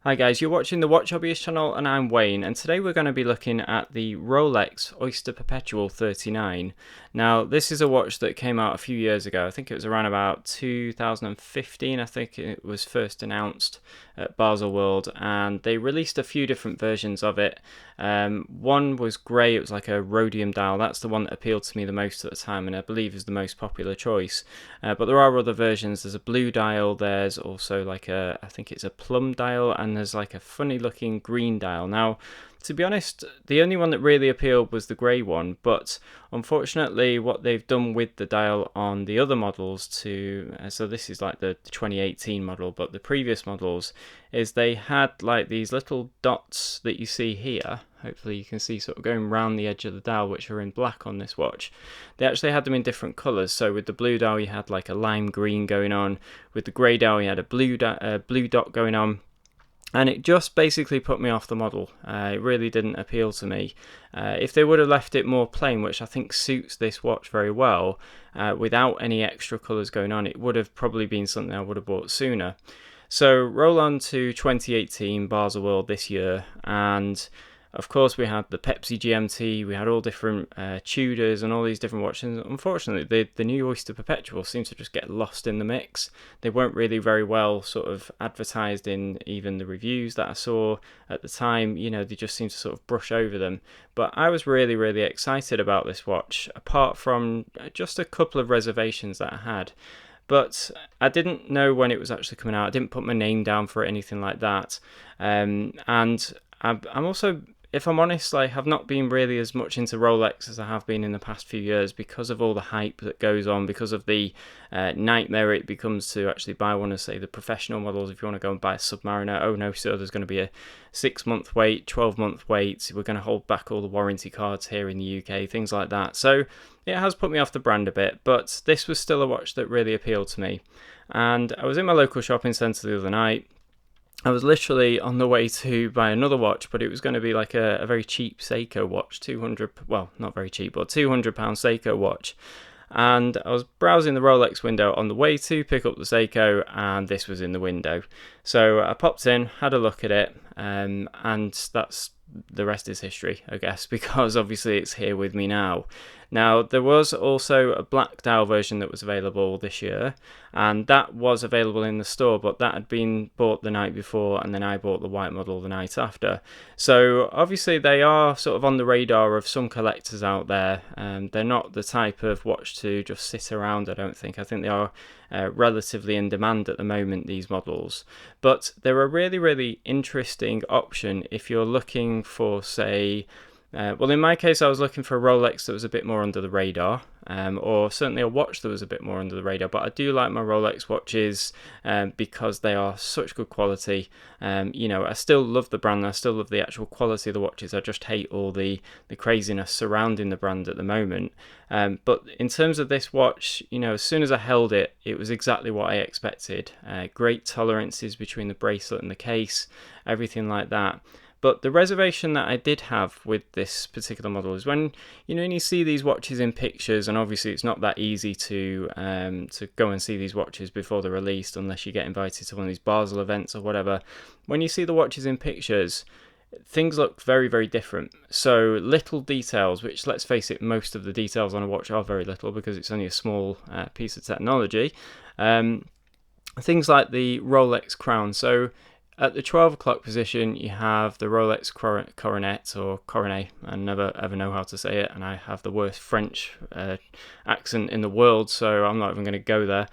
Hi guys, you're watching the Watch Hobbyist channel and I'm Wayne, and today we're going to be looking at the Rolex Oyster Perpetual 39. Now this is a watch that came out a few years ago. I think it was around about 2015. I think it was first announced at Baselworld, and they released a few different versions of it. One was grey, it was like a rhodium dial. That's the one that appealed to me the most at the time and I believe is the most popular choice. But there are other versions. There's a blue dial, there's also like I think it's a plum dial, and there's like a funny looking green dial. Now, to be honest, the only one that really appealed was the grey one, but unfortunately what they've done with the dial on the other models so this is like the 2018 model, but the previous models, is they had like these little dots that you see here. Hopefully you can see sort of going around the edge of the dial, which are in black on this watch. They actually had them in different colours. So with the blue dial you had like a lime green going on, with the grey dial you had a blue dot going on. And it just basically put me off the model. It really didn't appeal to me. If they would have left it more plain, which I think suits this watch very well, without any extra colours going on, it would have probably been something I would have bought sooner. So roll on to 2018 Baselworld this year, and of course we had the Pepsi GMT, we had all different Tudors and all these different watches. Unfortunately, the new Oyster Perpetual seems to just get lost in the mix. They weren't really very well sort of advertised in even the reviews that I saw at the time. You know, they just seem to sort of brush over them. But I was really, really excited about this watch, apart from just a couple of reservations that I had. But I didn't know when it was actually coming out. I didn't put my name down for it, anything like that. And I'm also, if I'm honest, I have not been really as much into Rolex as I have been in the past few years, because of all the hype that goes on, because of the nightmare it becomes to actually buy one of, say, the professional models. If you want to go and buy a Submariner, oh no, so there's going to be a 6-month wait, 12-month wait, we're going to hold back all the warranty cards here in the UK, things like that. So it has put me off the brand a bit, but this was still a watch that really appealed to me. And I was in my local shopping centre the other night. I was literally on the way to buy another watch, but it was going to be like a very cheap Seiko watch, 200, well, not very cheap, but £200 Seiko watch. And I was browsing the Rolex window on the way to pick up the Seiko, and this was in the window. So I popped in, had a look at it, and that's the rest is history, I guess, because obviously it's here with me now. Now, there was also a black dial version that was available this year, and that was available in the store, but that had been bought the night before, and then I bought the white model the night after. So obviously they are sort of on the radar of some collectors out there. They're not the type of watch to just sit around, I don't think. I think they are relatively in demand at the moment, these models. But they're a really, really interesting option if you're looking for, say, well, in my case, I was looking for a Rolex that was a bit more under the radar, or certainly a watch that was a bit more under the radar. But I do like my Rolex watches because they are such good quality. You know, I still love the brand. I still love the actual quality of the watches. I just hate all the craziness surrounding the brand at the moment. But in terms of this watch, you know, as soon as I held it, it was exactly what I expected. Great tolerances between the bracelet and the case, everything like that. But the reservation that I did have with this particular model is when you see these watches in pictures, and obviously it's not that easy to go and see these watches before they're released unless you get invited to one of these Basel events or whatever. When you see the watches in pictures, things look very, very different. So little details, which, let's face it, most of the details on a watch are very little because it's only a small piece of technology. Things like the Rolex crown. So at the 12 o'clock position, you have the Rolex coronet or coronet. I never ever know how to say it, and I have the worst French accent in the world, so I'm not even going to go there.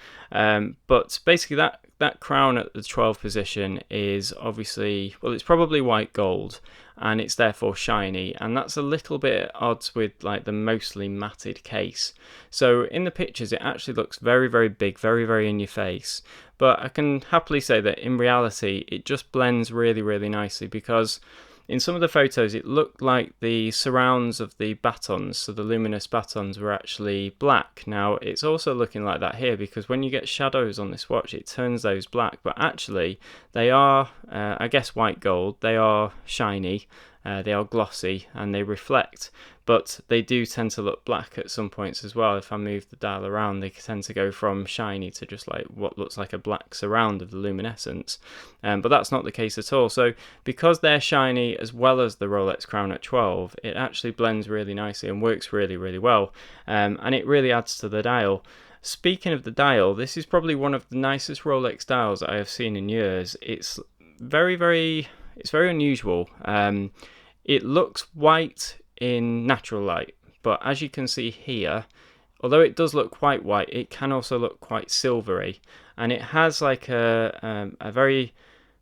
But basically, that crown at the 12 position is obviously, well, it's probably white gold, and it's therefore shiny, and that's a little bit at odds with like the mostly matted case. So in the pictures it actually looks very, very big, very, very in your face, but I can happily say that in reality it just blends really, really nicely, because in some of the photos it looked like the surrounds of the batons, so the luminous batons, were actually black. Now it's also looking like that here, because when you get shadows on this watch it turns those black, but actually they are, I guess, white gold. They are shiny, They are glossy and they reflect, but they do tend to look black at some points as well. If I move the dial around, they tend to go from shiny to just like what looks like a black surround of the luminescence. But that's not the case at all. So because they're shiny as well as the Rolex Crown at 12, it actually blends really nicely and works really, really well. And it really adds to the dial. Speaking of the dial, this is probably one of the nicest Rolex dials that I have seen in years. It's very unusual. It looks white in natural light, but as you can see here, although it does look quite white, it can also look quite silvery, and it has like a very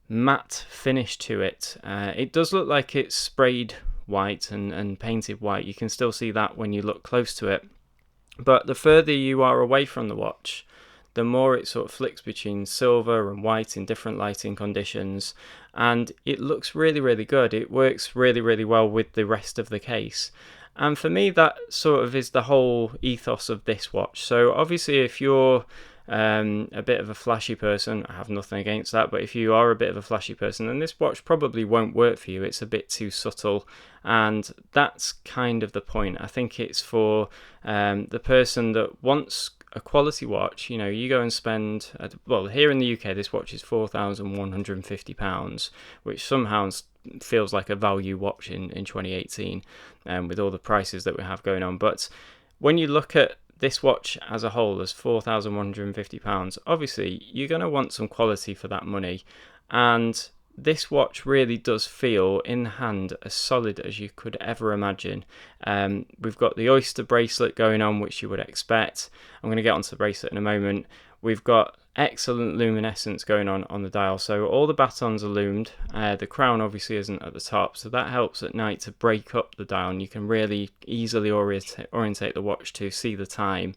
matte finish to it. It does look like it's sprayed white and painted white. You can still see that when you look close to it, but the further you are away from the watch, the more it sort of flicks between silver and white in different lighting conditions, and it looks really, really good. It works really, really well with the rest of the case. And for me, that sort of is the whole ethos of this watch. So obviously, if you're a bit of a flashy person, I have nothing against that, but if you are a bit of a flashy person, then this watch probably won't work for you. It's a bit too subtle, and that's kind of the point. I think it's for the person that wants a quality watch. You know, you go and spend, well, here in the UK, this watch is £4,150, which somehow feels like a value watch in 2018, with all the prices that we have going on. But when you look at this watch as a whole as £4,150, obviously you're going to want some quality for that money, and this watch really does feel in hand as solid as you could ever imagine. We've got the Oyster bracelet going on, which you would expect. I'm going to get onto the bracelet in a moment. We've got excellent luminescence going on the dial, so all the batons are lumed. The crown obviously isn't at the top, so that helps at night to break up the dial, and you can really easily orientate the watch to see the time.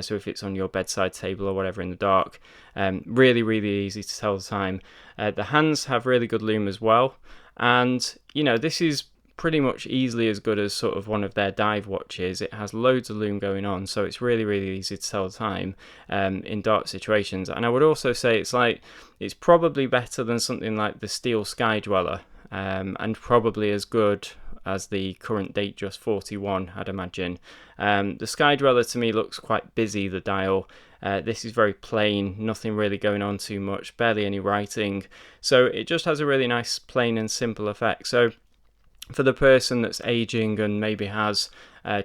So if it's on your bedside table or whatever in the dark, really easy to tell the time. The hands have really good lume as well, and you know, this is pretty much easily as good as sort of one of their dive watches. It has loads of lume going on, so it's really easy to tell the time in dark situations. And I would also say it's probably better than something like the Steel Sky Dweller, and probably as good as the current Datejust 41, I'd imagine. The Sky Dweller to me looks quite busy, the dial. This is very plain, nothing really going on too much, barely any writing, so it just has a really nice plain and simple effect. So for the person that's aging and maybe has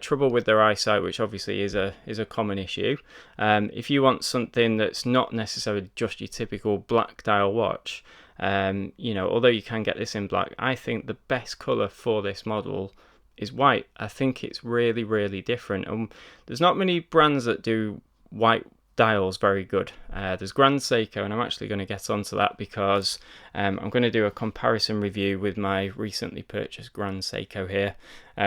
trouble with their eyesight, which obviously is a common issue, if you want something that's not necessarily just your typical black dial watch, you know, although you can get this in black, I think the best colour for this model is white. I think it's really different, and there's not many brands that do white dials very good. There's Grand Seiko, and I'm actually going to get onto that because I'm going to do a comparison review with my recently purchased Grand Seiko here,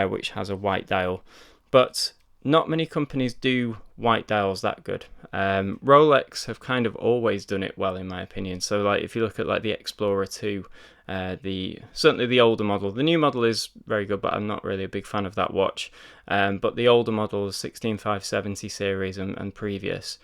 which has a white dial, but not many companies do white dials that good. Rolex have kind of always done it well, in my opinion. So like if you look at like the Explorer 2, certainly the older model, the new model is very good, but I'm not really a big fan of that watch. But the older model, the 16570 series and previous,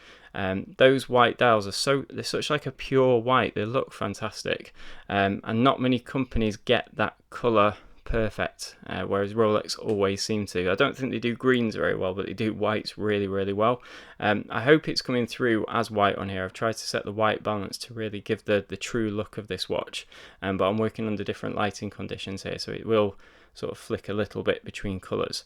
those white dials they're such like a pure white. They look fantastic, and not many companies get that color perfect, whereas Rolex always seem to. I don't think they do greens very well, but they do whites really well. I hope it's coming through as white on here. I've tried to set the white balance to really give the true look of this watch, but I'm working under different lighting conditions here, so it will sort of flick a little bit between colours.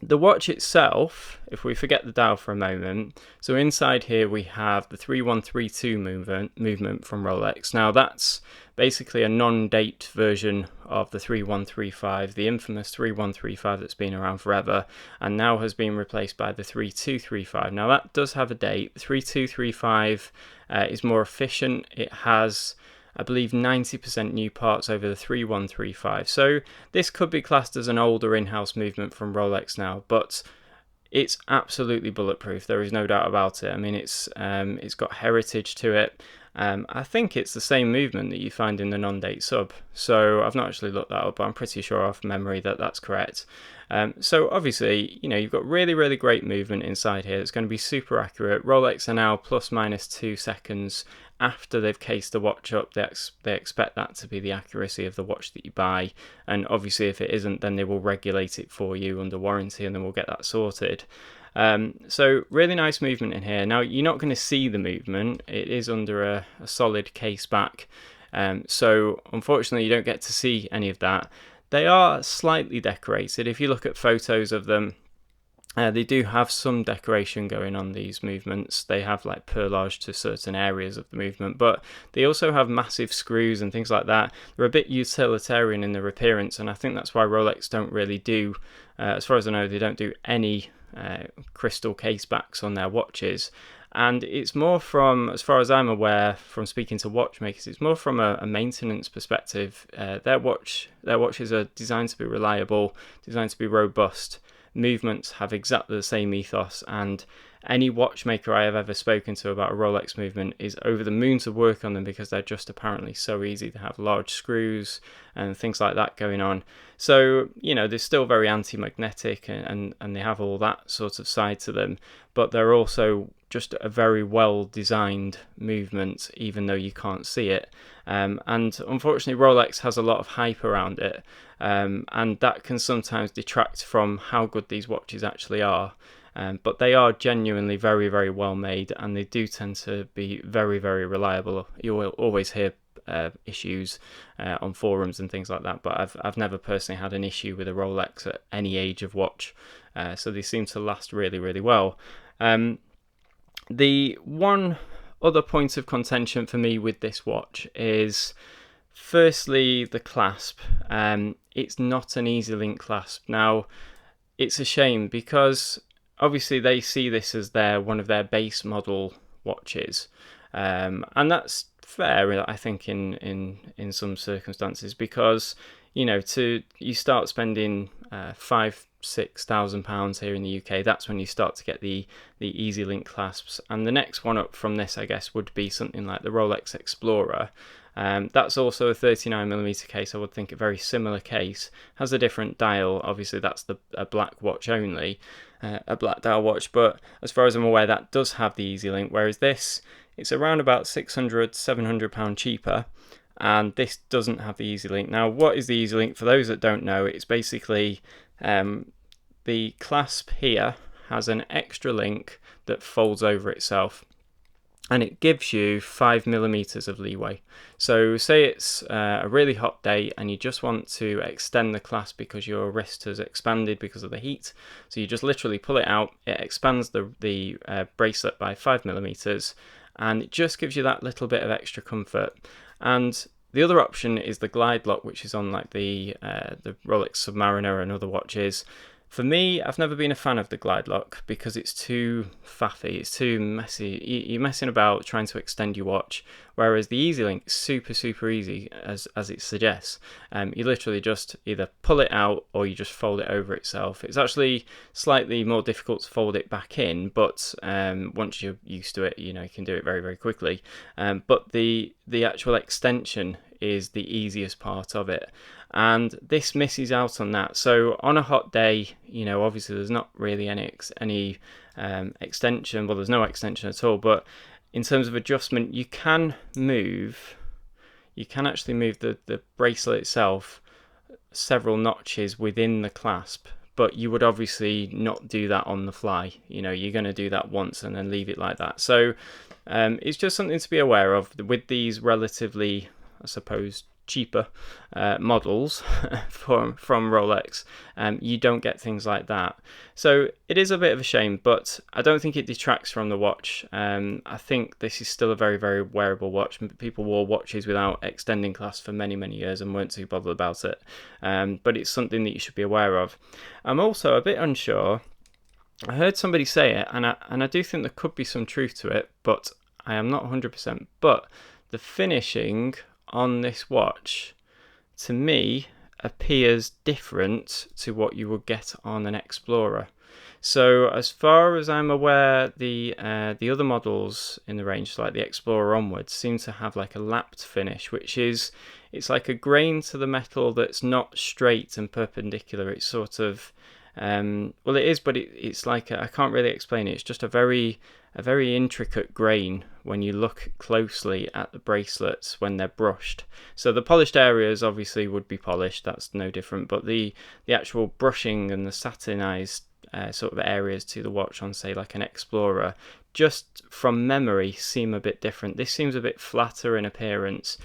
The watch itself, if we forget the dial for a moment, so inside here we have the 3132 movement from Rolex. Now that's basically a non-date version of the 3135, the infamous 3135 that's been around forever and now has been replaced by the 3235. Now that does have a date. The 3235 is more efficient. It has, I believe, 90% new parts over the 3135. So this could be classed as an older in-house movement from Rolex now, but it's absolutely bulletproof. There is no doubt about it. I mean, it's got heritage to it, I think it's the same movement that you find in the non-date sub. So I've not actually looked that up, but I'm pretty sure off memory that that's correct. So obviously, you've got really, really great movement inside here. It's going to be super accurate. Rolex are now plus minus 2 seconds after they've cased the watch up. They expect that to be the accuracy of the watch that you buy. And obviously, if it isn't, then they will regulate it for you under warranty, and then we'll get that sorted. So really nice movement in here. Now you're not going to see the movement. It is under a solid case back. So unfortunately you don't get to see any of that. They are slightly decorated. If you look at photos of them, they do have some decoration going on these movements. They have like perlage to certain areas of the movement, but they also have massive screws and things like that. They're a bit utilitarian in their appearance, and I think that's why Rolex don't really do, as far as I know, they don't do any crystal case backs on their watches. And it's more from, as far as I'm aware from speaking to watchmakers, it's more from a maintenance perspective. Their watches are designed to be reliable, designed to be robust. Movements have exactly the same ethos, and any watchmaker I have ever spoken to about a Rolex movement is over the moon to work on them, because they're just apparently so easy. They have large screws and things like that going on. So, they're still very anti-magnetic, and they have all that sort of side to them, but they're also just a very well designed movement, even though you can't see it. And unfortunately Rolex has a lot of hype around it, and that can sometimes detract from how good these watches actually are. But they are genuinely very, very well made, and they do tend to be very, very reliable. You will always hear issues on forums and things like that, but I've never personally had an issue with a Rolex at any age of watch, so they seem to last really, really well. The one other point of contention for me with this watch is, firstly, the clasp. It's not an easy link clasp. Now, it's a shame, because obviously they see this as one of their base model watches, and that's fair, I think, in some circumstances, because you start spending £5,000-6,000 here in the UK. That's when you start to get the easy link clasps, and the next one up from this, I guess, would be something like the Rolex Explorer. That's also a 39mm case. I would think a very similar case, has a different dial. Obviously that's a black watch only, a black dial watch, but as far as I'm aware that does have the easy link, whereas this, it's around about £600-700 cheaper, and this doesn't have the easy link. Now, what is the easy link? For those that don't know, it's basically the clasp here has an extra link that folds over itself, and it gives you 5mm of leeway. So say it's a really hot day and you just want to extend the clasp because your wrist has expanded because of the heat. So you just literally pull it out, it expands the bracelet by 5mm, and it just gives you that little bit of extra comfort. And the other option is the glide lock, which is on like the Rolex Submariner and other watches. For me, I've never been a fan of the glide lock because it's too faffy, it's too messy. You're messing about trying to extend your watch, whereas the easy link is super, super easy, as it suggests. You literally just either pull it out or you just fold it over itself. It's actually slightly more difficult to fold it back in, but once you're used to it, you can do it very, very quickly. But the actual extension is the easiest part of it, and this misses out on that. So on a hot day, obviously there's not really any extension. Well, there's no extension at all, but in terms of adjustment, you can actually move the bracelet itself several notches within the clasp, but you would obviously not do that on the fly. You're going to do that once and then leave it like that. So it's just something to be aware of with these relatively, I suppose, cheaper models from Rolex. You don't get things like that, so it is a bit of a shame, but I don't think it detracts from the watch. I think this is still a very, very wearable watch. People wore watches without extending clasp for many, many years and weren't too bothered about it, but it's something that you should be aware of. I'm also a bit unsure. I heard somebody say it, and I do think there could be some truth to it, but I am not 100%. But the finishing on this watch, to me, appears different to what you would get on an Explorer. So as far as I'm aware, the other models in the range, like the Explorer onwards, seem to have like a lapped finish, which is, it's like a grain to the metal that's not straight and perpendicular. It's sort of well, it is, but it's like I can't really explain it. It's just a very intricate grain when you look closely at the bracelets when they're brushed. So the polished areas obviously would be polished. That's no different. But the actual brushing and the satinized sort of areas to the watch on, say, like an Explorer, just from memory seem a bit different. This seems a bit flatter in appearance.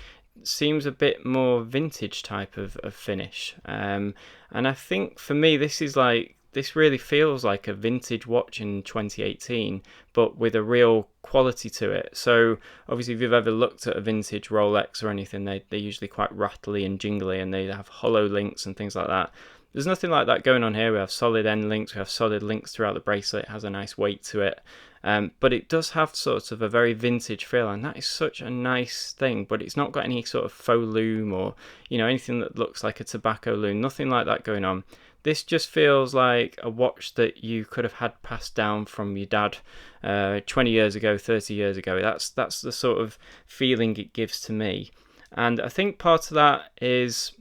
Seems a bit more vintage type of finish, and I think for me this really feels like a vintage watch in 2018, but with a real quality to it. So obviously, if you've ever looked at a vintage Rolex or anything, they're usually quite rattly and jingly, and they have hollow links and things like that. There's nothing like that going on here. We have solid end links, we have solid links throughout the bracelet. It has a nice weight to it. But it does have sort of a very vintage feel, and that is such a nice thing. But it's not got any sort of faux lume or, you know, anything that looks like a tobacco lume. Nothing like that going on. This just feels like a watch that you could have had passed down from your dad 20 years ago, 30 years ago. That's the sort of feeling it gives to me. And I think part of that is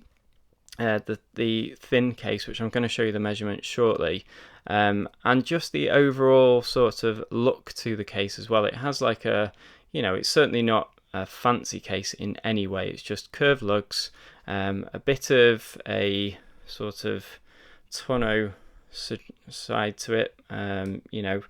the thin case, which I'm going to show you the measurement shortly, and just the overall sort of look to the case as well. It has like a, you know, it's certainly not a fancy case in any way. It's just curved lugs, a bit of a sort of tonneau side to it, you know,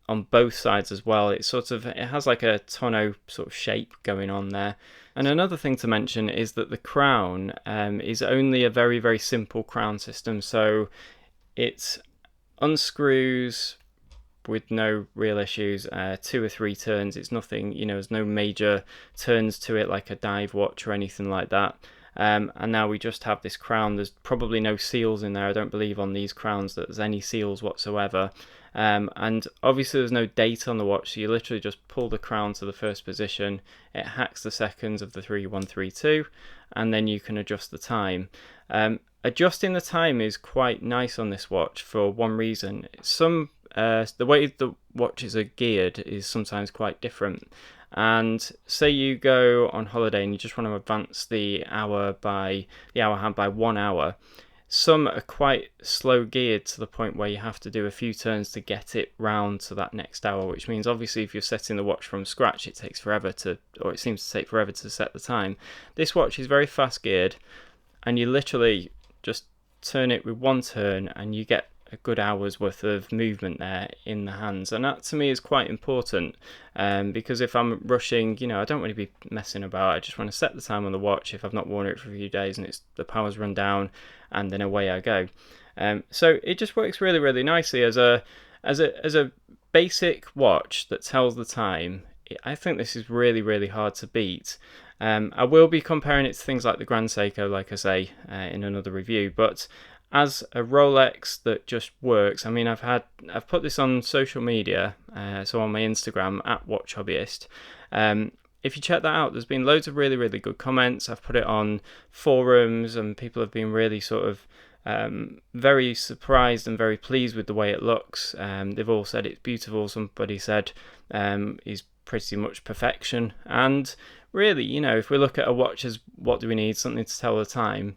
on both sides as well. It has like a tonneau sort of shape going on there. And another thing to mention is that the crown is only a very, very simple crown system. So it unscrews with no real issues, 2 or 3 turns. It's nothing, you know, there's no major turns to it like a dive watch or anything like that. And now we just have this crown. There's probably no seals in there. I don't believe on these crowns that there's any seals whatsoever. And obviously there's no date on the watch, so you literally just pull the crown to the first position. It hacks the seconds of the 3132, and then you can adjust the time. Adjusting the time is quite nice on this watch for one reason. The way the watches are geared is sometimes quite different. And say you go on holiday and you just want to advance the hour hand by 1 hour. Some are quite slow geared to the point where you have to do a few turns to get it round to that next hour, which means obviously if you're setting the watch from scratch, it seems to take forever to set the time. This watch is very fast geared, and you literally just turn it with one turn and you get a good hour's worth of movement there in the hands. And that to me is quite important, because if I'm rushing, you know, I don't want to be messing about. I just want to set the time on the watch if I've not worn it for a few days and the power's run down, and then away I go. So it just works really, really nicely as a basic watch that tells the time. I think this is really, really hard to beat. I will be comparing it to things like the Grand Seiko, like I say, in another review, but as a Rolex that just works. I mean, I've put this on social media, so on my Instagram @WatchHobbyist. If you check that out, there's been loads of really, really good comments. I've put it on forums, and people have been really sort of very surprised and very pleased with the way it looks. They've all said it's beautiful. Somebody said is pretty much perfection. And really, you know, if we look at a watch as what do we need, something to tell the time,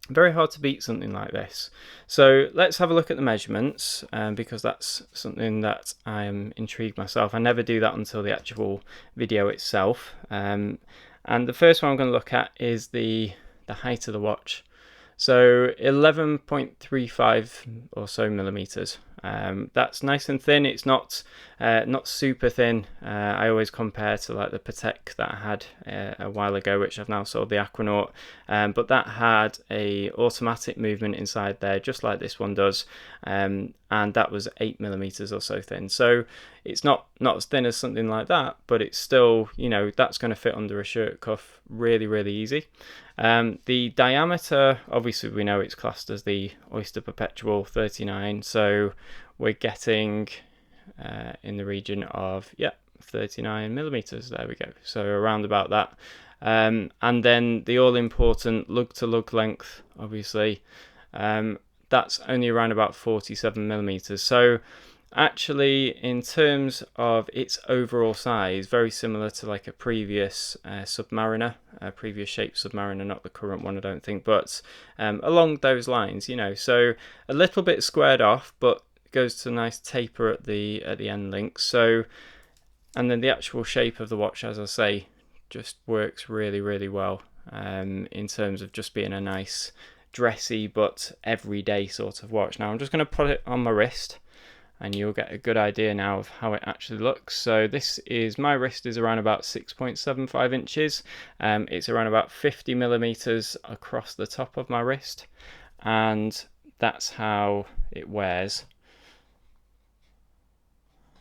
very hard to beat something like this. So let's have a look at the measurements, because that's something that I am intrigued myself. I never do that until the actual video itself. And the first one I'm going to look at is the height of the watch. So 11.35 or so millimeters. That's nice and thin. It's not super thin. I always compare to like the Patek that I had a while ago, which I've now sold, the Aquanaut, but that had a automatic movement inside there, just like this one does, and that was 8 millimeters or so thin. So it's not as thin as something like that, but it's still, you know, that's going to fit under a shirt cuff really, really easy. The diameter, obviously we know it's classed as the Oyster Perpetual 39, so we're getting in the region of 39 millimeters. There we go, so around about that. And then the all important lug to lug length, obviously that's only around about 47mm. So actually, in terms of its overall size, very similar to like a previous Submariner, a previous shape Submariner, not the current one I don't think, but along those lines, you know. So a little bit squared off, but goes to a nice taper at the end links. So, and then the actual shape of the watch, as I say, just works really, really well in terms of just being a nice dressy but everyday sort of watch. Now I'm just going to put it on my wrist and you'll get a good idea now of how it actually looks. So this is, my wrist is around about 6.75 inches. It's around about 50mm across the top of my wrist, and that's how it wears.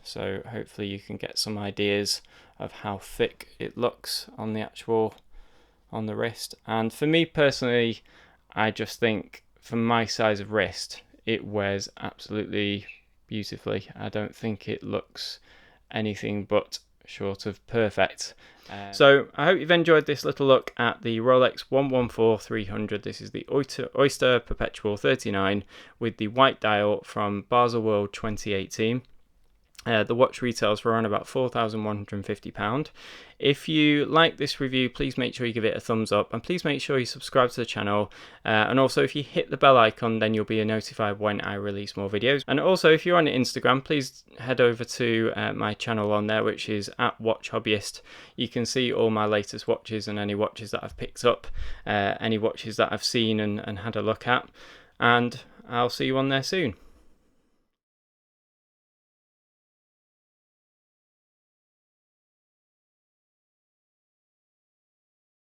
So hopefully you can get some ideas of how thick it looks on the wrist. And for me personally, I just think for my size of wrist, it wears absolutely beautifully. I don't think it looks anything but short of perfect. So I hope you've enjoyed this little look at the Rolex 114-300. This is the Oyster Perpetual 39 with the white dial from Baselworld 2018. The watch retails for around about £4,150. If you like this review, please make sure you give it a thumbs up, and please make sure you subscribe to the channel. And also, if you hit the bell icon, then you'll be notified when I release more videos. And also, if you're on Instagram, please head over to my channel on there, which is @WatchHobbyist. You can see all my latest watches and any watches that I've picked up, any watches that I've seen and had a look at. And I'll see you on there soon.